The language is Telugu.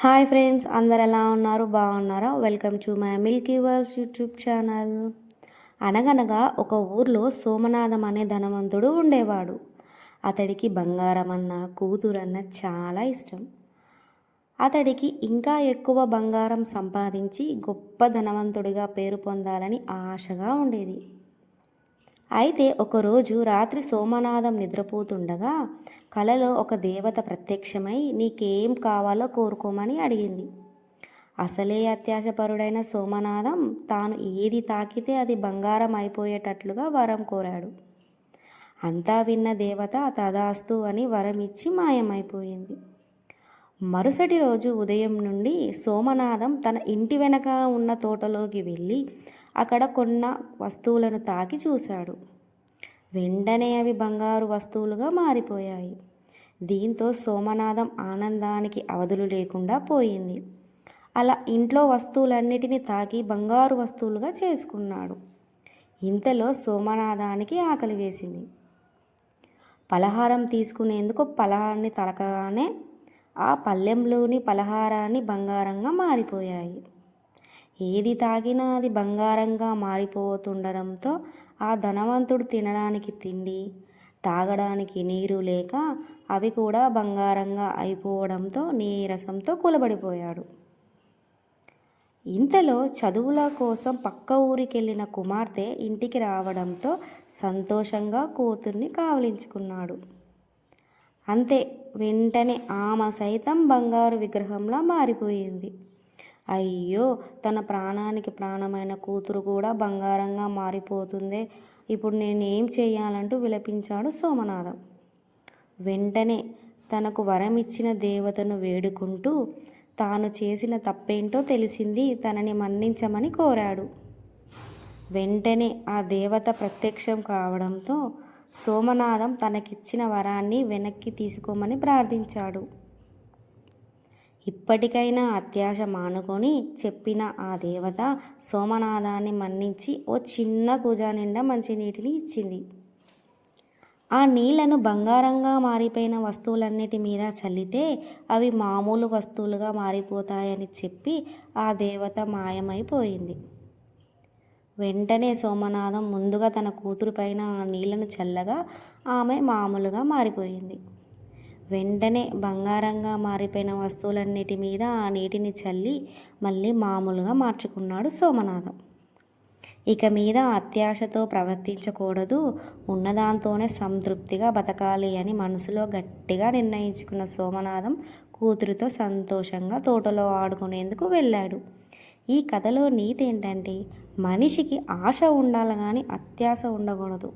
హాయ్ ఫ్రెండ్స్, అందరు ఎలా ఉన్నారు? బాగున్నారా? Welcome to my Milky world's YouTube channel. అనగనగా ఒక ఊర్లో సోమనాథం అనే ధనవంతుడు ఉండేవాడు. అతడికి బంగారం అన్న, కూతురన్న చాలా ఇష్టం. అతడికి ఇంకా ఎక్కువ బంగారం సంపాదించి గొప్ప ధనవంతుడిగా పేరు పొందాలని ఆశగా ఉండేది. అయితే ఒకరోజు రాత్రి సోమనాథం నిద్రపోతుండగా కలలో ఒక దేవత ప్రత్యక్షమై నీకేం కావాలో కోరుకోమని అడిగింది. అసలే అత్యాశపరుడైన సోమనాథం తాను ఏది తాకితే అది బంగారం అయిపోయేటట్లుగా వరం కోరాడు. అంతా విన్న దేవత తదాస్తు అని వరం ఇచ్చి మాయమైపోయింది. మరుసటి రోజు ఉదయం నుండి సోమనాథం తన ఇంటి వెనక ఉన్న తోటలోకి వెళ్ళి అక్కడ కొన్న వస్తువులను తాకి చూశాడు. వెంటనే అవి బంగారు వస్తువులుగా మారిపోయాయి. దీంతో సోమనాథం ఆనందానికి అవధులు లేకుండా పోయింది. అలా ఇంట్లో వస్తువులన్నిటినీ తాకి బంగారు వస్తువులుగా చేసుకున్నాడు. ఇంతలో సోమనాథానికి ఆకలి వేసింది. పలహారం తీసుకునేందుకు పలహారాన్ని తలకగానే ఆ పళ్ళెంలోని పలహారాన్ని బంగారంగా మారిపోయాయి. ఏది తాగినా అది బంగారంగా మారిపోతుండడంతో ఆ ధనవంతుడు తినడానికి తిండి, తాగడానికి నీరు లేక అవి కూడా బంగారంగా అయిపోవడంతో నీరసంతో కూలబడిపోయాడు. ఇంతలో చదువుల కోసం పక్క ఊరికెళ్ళిన కుమార్తె ఇంటికి రావడంతో సంతోషంగా కూతుర్ని కావలించుకున్నాడు. అంతే, వెంటనే ఆమె సైతం బంగారు విగ్రహంలా మారిపోయింది. అయ్యో, తన ప్రాణానికి ప్రాణమైన కూతురు కూడా బంగారంగా మారిపోతుందే, ఇప్పుడు నేనేం చేయాలంటూ విలపించాడు సోమనాథం. వెంటనే తనకు వరం ఇచ్చిన దేవతను వేడుకుంటూ తాను చేసిన తప్పేంటో తెలిసింది, తనని మన్నించమని కోరాడు. వెంటనే ఆ దేవత ప్రత్యక్షం కావడంతో సోమనాథం తనకిచ్చిన వరాన్ని వెనక్కి తీసుకోమని ప్రార్థించాడు. ఇప్పటికైనా అత్యాశ మానుకొని చెప్పిన ఆ దేవత సోమనాథాన్ని మన్నించి ఓ చిన్న కూజా నిండా మంచినీటిని ఇచ్చింది. ఆ నీళ్లను బంగారంగా మారిపోయిన వస్తువులన్నిటి మీద చల్లితే అవి మామూలు వస్తువులుగా మారిపోతాయని చెప్పి ఆ దేవత మాయమైపోయింది. వెంటనే సోమనాథం ముందుగా తన కూతురు పైన ఆ నీళ్లను చల్లగా ఆమె మామూలుగా మారిపోయింది. వెంటనే బంగారంగా మారిపోయిన వస్తువులన్నిటి మీద ఆ నీటిని చల్లి మళ్ళీ మామూలుగా మార్చుకున్నాడు సోమనాథం. ఇక మీద అత్యాశతో ప్రవర్తించకూడదు, ఉన్నదాంతోనే సంతృప్తిగా బతకాలి అని మనసులో గట్టిగా నిర్ణయించుకున్న సోమనాథం కూతురితో సంతోషంగా తోటలో ఆడుకునేందుకు వెళ్ళాడు. ఈ కథలో నీతి ఏంటంటే, మనిషికి ఆశ ఉండాలి కానీ అత్యాశ ఉండకూడదు.